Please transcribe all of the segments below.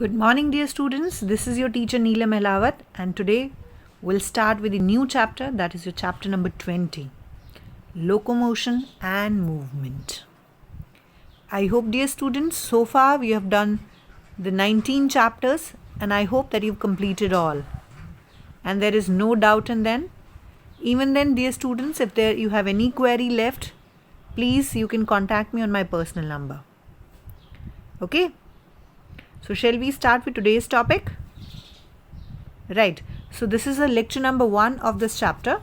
Good morning, dear students. This is your teacher Neela Mehlawat, and today we'll start with a new chapter, that is your chapter number 20, Locomotion and Movement. I hope, dear students, so far we have done the 19 chapters, and I hope that you've completed all. And there is no doubt in them. Even then, dear students, if you have any query left, please you can contact me on my personal number. Okay? So shall we start with today's topic? Right. So this is a lecture number 1 of this chapter.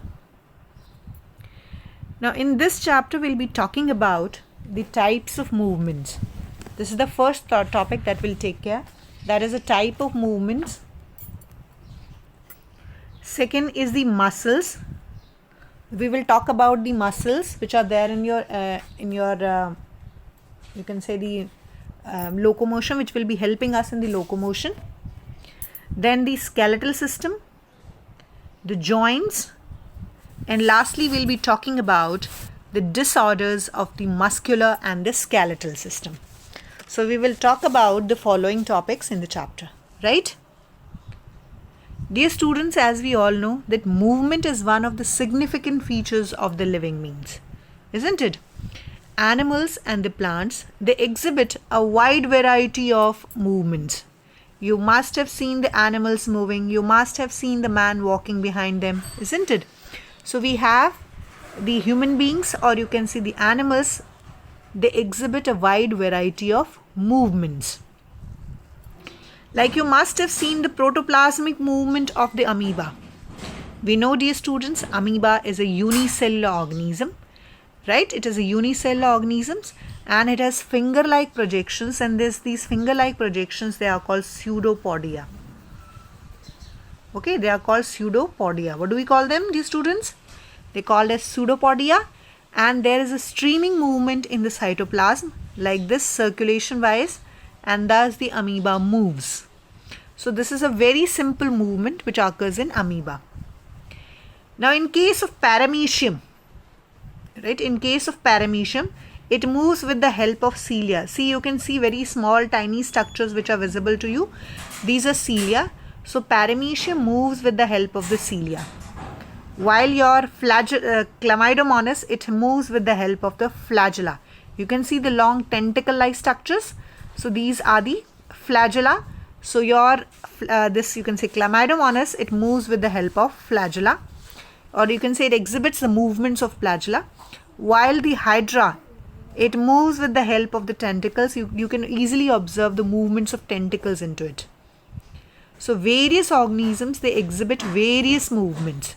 Now in this chapter we'll be talking about the types of movements. This is the first topic that we'll take care. That is a type of movements. Second is the muscles. We will talk about the muscles which are there in your you can say the locomotion, which will be helping us in the locomotion. Then the skeletal system, the joints, and lastly we'll be talking about the disorders of the muscular and the skeletal system. So we will talk about the following topics in the chapter, right? Dear students, as we all know that movement is one of the significant features of the living beings, isn't it? Animals and the plants, they exhibit a wide variety of movements. You must have seen the animals moving, you must have seen the man walking behind them, isn't it? So we have the human beings, or you can see the animals, they exhibit a wide variety of movements. Like you must have seen the protoplasmic movement of the amoeba. We know, dear students, amoeba is a unicellular organism. Right? It is a unicellular organism and it has finger-like projections, and these finger-like projections, they are called pseudopodia. Okay, they are called pseudopodia. What do we call them, dear students? They called as pseudopodia, and there is a streaming movement in the cytoplasm like this, circulation wise, and thus the amoeba moves. So this is a very simple movement which occurs in amoeba. Now in case of paramecium, right, in case of paramecium, it moves with the help of cilia. See, you can see very small tiny structures which are visible to you. These are cilia. So paramecium moves with the help of the cilia. While your Chlamydomonas, it moves with the help of the flagella. You can see the long tentacle-like structures. So these are the flagella. So your this, you can say, Chlamydomonas, it moves with the help of flagella, or you can say it exhibits the movements of flagella. While the hydra, it moves with the help of the tentacles. You can easily observe the movements of tentacles into it. So various organisms, they exhibit various movements.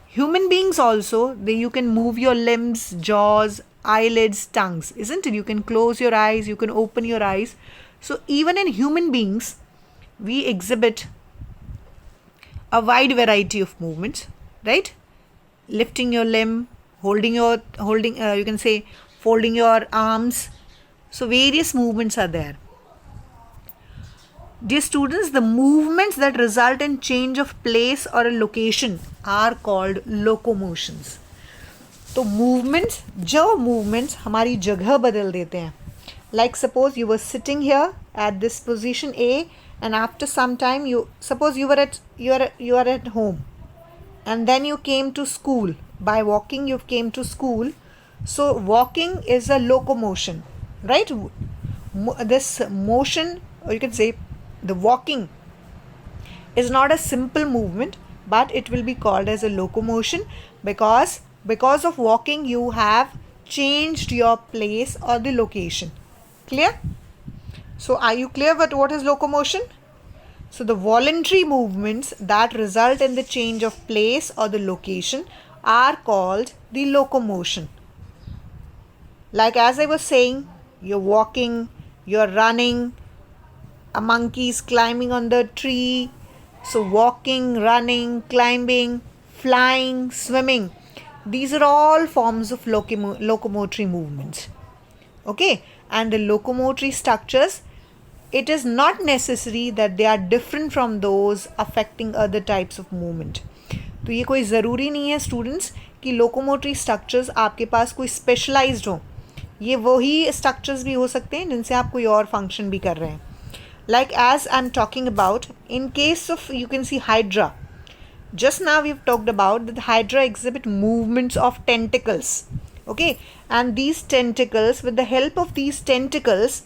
Human beings also, you can move your limbs, jaws, eyelids, tongues, isn't it? You can close your eyes, you can open your eyes. So even in human beings, we exhibit a wide variety of movements, right? Lifting your limb, holding you can say folding your arms. So various movements are there. Dear students, the movements that result in change of place or a location are called locomotions. तो जो movements हमारी जगह बदल देते हैं. Like suppose you were sitting here at this position A, and after some time you are at home, and then you came to school. By walking you came to school. So walking is a locomotion, right? This motion, or you can say the walking, is not a simple movement, but it will be called as a locomotion because of walking you have changed your place or the location. Clear? So are you clear what is locomotion? So the voluntary movements that result in the change of place or the location are called the locomotion. Like as I was saying, you're walking, you're running, a monkey is climbing on the tree. So walking, running, climbing, flying, swimming, these are all forms of locomotory movements. Okay, and the locomotory structures, it is not necessary that they are different from those affecting other types of movement. तो ये कोई ज़रूरी नहीं है students कि locomotory structures आपके पास कोई specialised हो. ये वही स्ट्रक्चर्स भी हो सकते हैं जिनसे आप कोई और फंक्शन भी कर रहे हैं. like as I'm talking about, in case of, you can see Hydra. Just now we've talked about that the Hydra exhibit movements of tentacles. Okay, and these tentacles, with the help of these tentacles,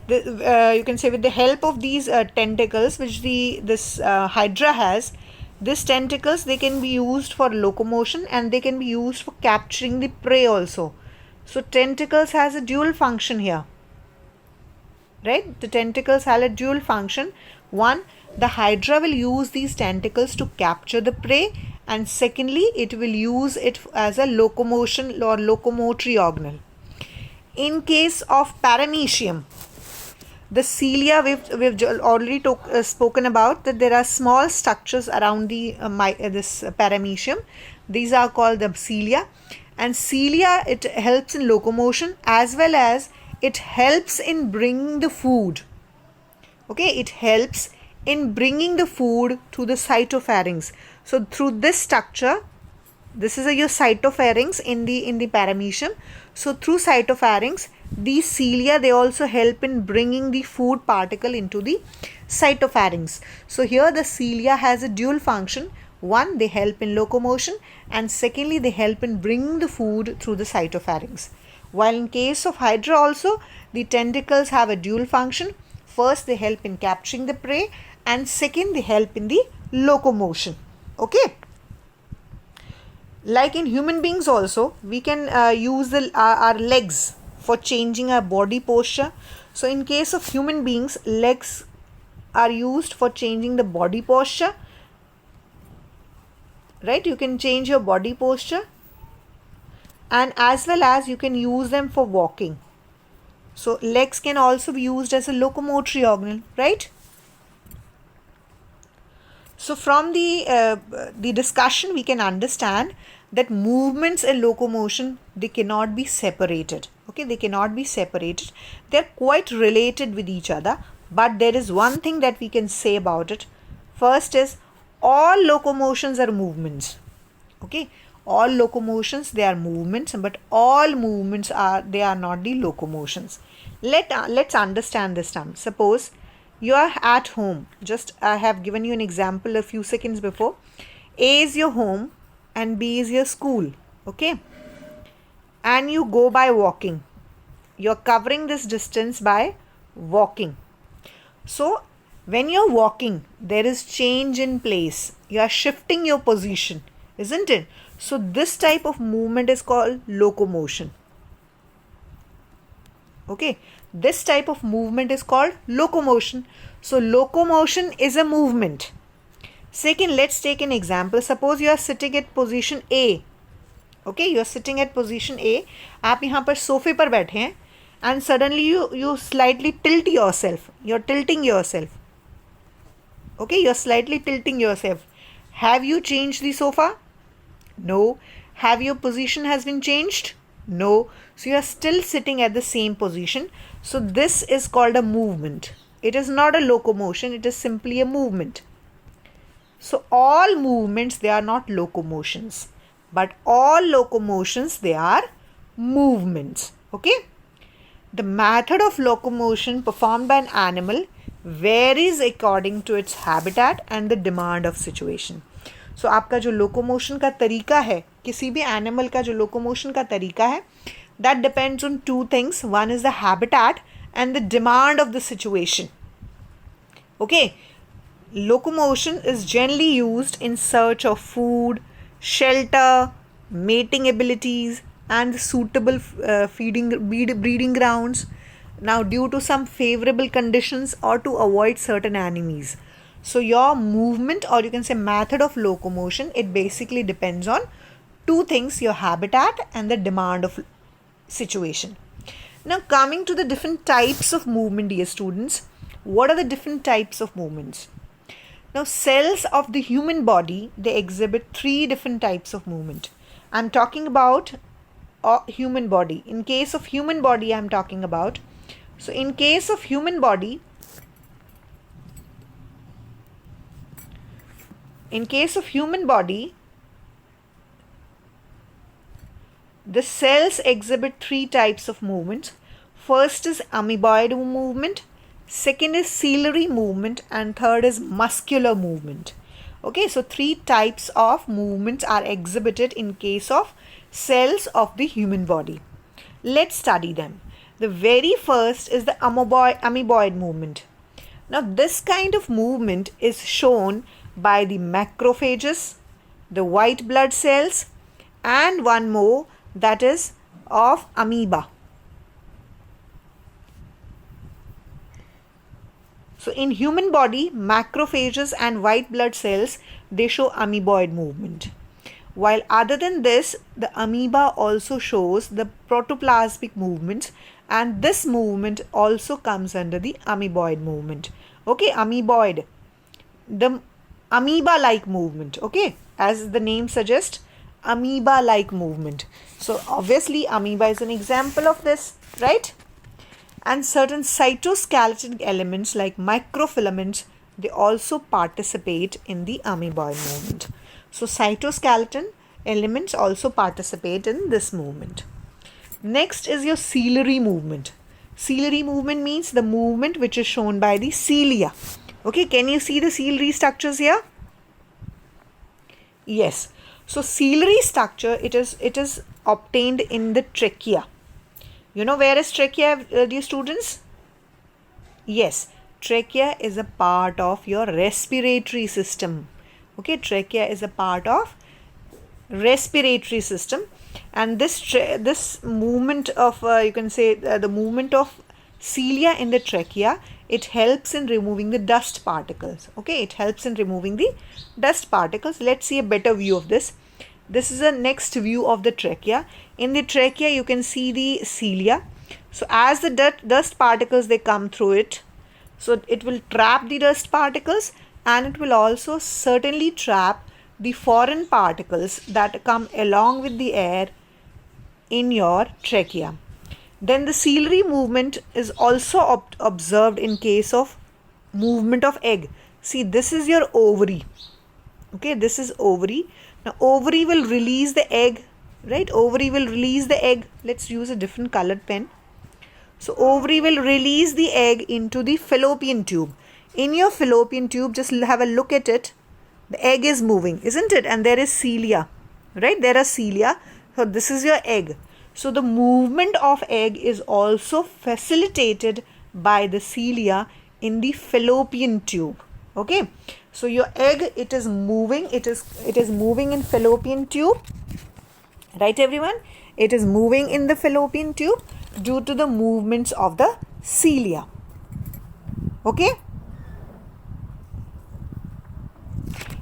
you can say with the help of these tentacles which this Hydra has, these tentacles, they can be used for locomotion and they can be used for capturing the prey also. So tentacles has a dual function here, right? The tentacles have a dual function. One, the Hydra will use these tentacles to capture the prey, and secondly, it will use it as a locomotion or locomotory organelle. In case of Paramecium, the cilia, we've already spoken about that there are small structures around this Paramecium. These are called the cilia, and cilia, it helps in locomotion as well as it helps in bringing the food. Okay, it helps in bringing the food to the cytopharynx. So through this structure, this is your cytopharynx in the Paramecium. So through cytopharynx, these cilia, they also help in bringing the food particle into the cytopharynx. So here the cilia has a dual function. One, they help in locomotion, and secondly, they help in bringing the food through the cytopharynx. While in case of Hydra also, the tentacles have a dual function. First, they help in capturing the prey, and second, they help in the locomotion. Okay. Like in human beings also, we can use our legs for changing our body posture. So in case of human beings, legs are used for changing the body posture, right? You can change your body posture, and as well as you can use them for walking. So legs can also be used as a locomotory organelle, right? So from the discussion, we can understand that movements and locomotion, they cannot be separated. Okay, they cannot be separated. They're quite related with each other, but there is one thing that we can say about it. First is, all locomotions are movements. Okay, all locomotions, they are movements, but all movements are not the locomotions. Let's understand this term. Suppose you are at home. Just I have given you an example a few seconds before. A is your home and B is your school. Okay, and you go by walking. You're covering this distance by walking. So when you're walking, there is change in place. You are shifting your position, isn't it? So this type of movement is called locomotion. Okay, this type of movement is called locomotion. So locomotion is a movement. Second, let's take an example. Suppose you are sitting at position A. Okay, you are sitting at position A. आप यहाँ पर सोफे पर बैठे हैं, and suddenly you slightly tilt yourself. You're tilting yourself. Okay, you're slightly tilting yourself. Have you changed the sofa? No. Have your position has been changed? No. So you are still sitting at the same position. So this is called a movement. It is not a locomotion. It is simply a movement. So all movements, they are not locomotions, but all locomotions, they are movements. Okay. The method of locomotion performed by an animal varies according to its habitat and the demand of situation. So आपका जो locomotion का तरीका है, किसी भी animal का जो locomotion का तरीका है, that depends on two things. One is the habitat and the demand of the situation. Okay, locomotion is generally used in search of food, shelter, mating abilities, and suitable breeding grounds. Now, due to some favorable conditions or to avoid certain enemies. So your movement, or you can say method of locomotion, it basically depends on two things: your habitat and the demand of situation. Now coming to the different types of movement, dear students, what are the different types of movements? Now cells of the human body, they exhibit three different types of movement. I'm talking about human body. In case of human body, I'm talking about. So in case of human body, the cells exhibit three types of movements. First is amoeboid movement, second is ciliary movement, and third is muscular movement. Okay, so 3 types of movements are exhibited in case of cells of the human body. Let's study them. The very first is the amoeboid movement. Now this kind of movement is shown by the macrophages, the white blood cells, and one more, that is of amoeba. So in human body, macrophages and white blood cells, they show amoeboid movement. While other than this, the amoeba also shows the protoplasmic movements, and this movement also comes under the amoeboid movement. Okay, amoeboid, the amoeba-like movement. Okay, as the name suggests, amoeba-like movement. So obviously amoeba is an example of this, right? And certain cytoskeleton elements like microfilaments, they also participate in the amoeboid movement. So cytoskeleton elements also participate in this movement. Next is your ciliary movement. Ciliary movement means the movement which is shown by the cilia. Okay, can you see the ciliary structures here? Yes. So ciliary structure, it is obtained in the trachea. You know where is trachea, dear students? Yes, trachea is a part of your respiratory system. Okay, trachea is a part of respiratory system, and this movement of you can say the movement of cilia in the trachea, it helps in removing the dust particles. Okay, it helps in removing the dust particles. Let's see a better view of this. This is a next view of the trachea. In the trachea, you can see the cilia. So as the dust particles, they come through it, so it will trap the dust particles, and it will also certainly trap the foreign particles that come along with the air in your trachea. Then the ciliary movement is also observed in case of movement of egg. See, this is your ovary. Okay, this is ovary. Now ovary will release the egg, right? Ovary will release the egg. Let's use a different colored pen. So ovary will release the egg into the fallopian tube. In your fallopian tube, just have a look at it. The egg is moving, isn't it? And there is cilia, right? There are cilia. So this is your egg. So the movement of egg is also facilitated by the cilia in the fallopian tube. Okay. So your egg, it is moving. It is moving in fallopian tube. Right, everyone? It is moving in the fallopian tube due to the movements of the cilia. Okay.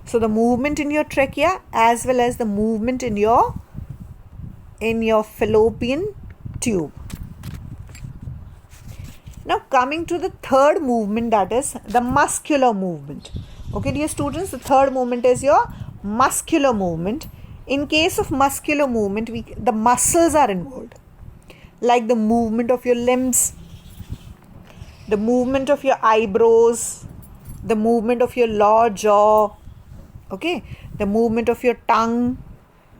So the movement in your trachea as well as the movement in your fallopian tube. Now coming to the third movement, that is the muscular movement. Okay, dear students, the third movement is your muscular movement. In case of muscular movement, the muscles are involved, like the movement of your limbs, the movement of your eyebrows, the movement of your lower jaw, okay, the movement of your tongue.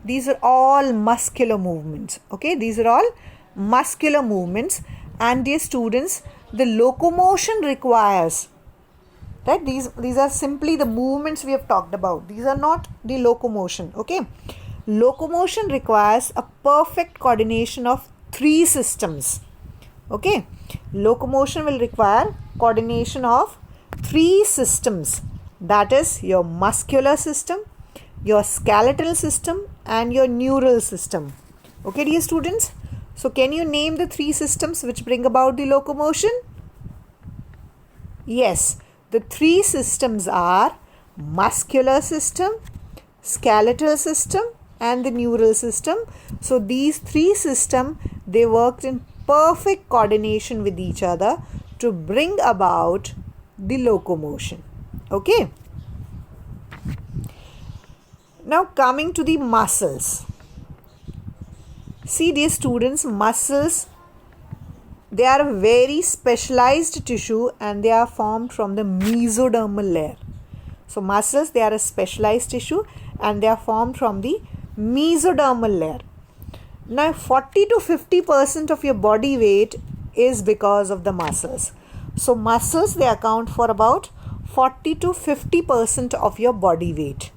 These are all muscular movements. Okay, these are all muscular movements. And dear students, the locomotion requires, right? These are simply the movements we have talked about. These are not the locomotion. Okay, locomotion requires a perfect coordination of 3 systems. Okay, locomotion will require coordination of 3 systems. That is your muscular system, your skeletal system, and your neural system. Okay, dear students. So can you name the 3 systems which bring about the locomotion? Yes, the 3 systems are muscular system, skeletal system, and the neural system. So these 3 systems, they worked in perfect coordination with each other to bring about the locomotion. Okay. Now coming to the muscles. See, dear students, muscles, they are a very specialized tissue and they are formed from the mesodermal layer. So muscles, they are a specialized tissue and they are formed from the mesodermal layer. Now 40 to 50% of your body weight is because of the muscles. So muscles, they account for about 40 to 50% of your body weight.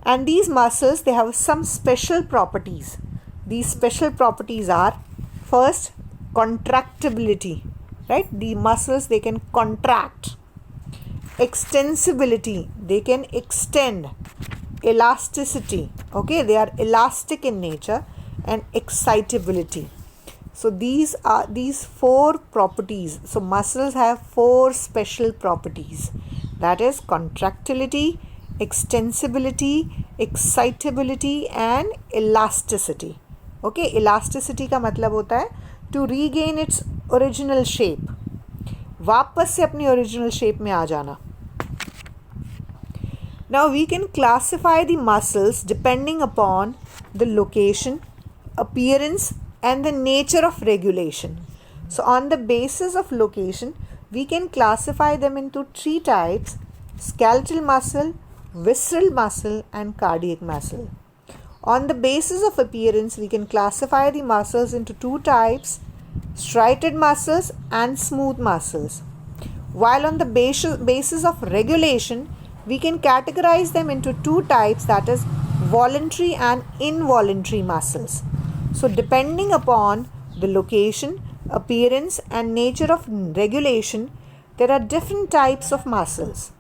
And these muscles, they have some special properties. These special properties are, first, contractibility, right? The muscles, they can contract. Extensibility, they can extend. Elasticity, okay, they are elastic in nature. And excitability. So these are these four properties. So muscles have four special properties. That is contractility, extensibility, excitability and elasticity. Okay, elasticity का मतलब होता है to regain its original shape. वापस से अपनी original shape में आ जाना. Now we can classify the muscles depending upon the location, appearance and the nature of regulation. So on the basis of location, we can classify them into three types: skeletal muscle, visceral muscle and cardiac muscle. On the basis of appearance, we can classify the muscles into two types: striated muscles and smooth muscles. While on the basis of regulation, we can categorize them into two types, that is voluntary and involuntary muscles. So depending upon the location, appearance and nature of regulation, there are different types of muscles.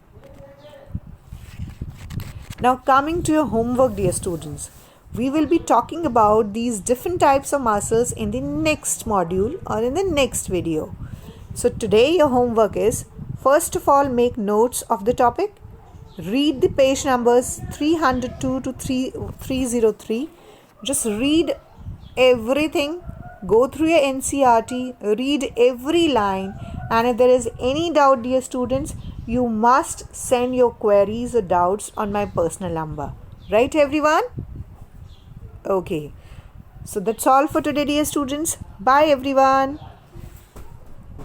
Now coming to your homework, dear students, we will be talking about these different types of muscles in the next module or in the next video. So today your homework is, first of all, make notes of the topic. Read the page numbers 302 to 303. Just read everything. Go through your NCERT. Read every line. And if there is any doubt, dear students, you must send your queries or doubts on my personal number. Right, everyone? Okay. So that's all for today, dear students. Bye, everyone.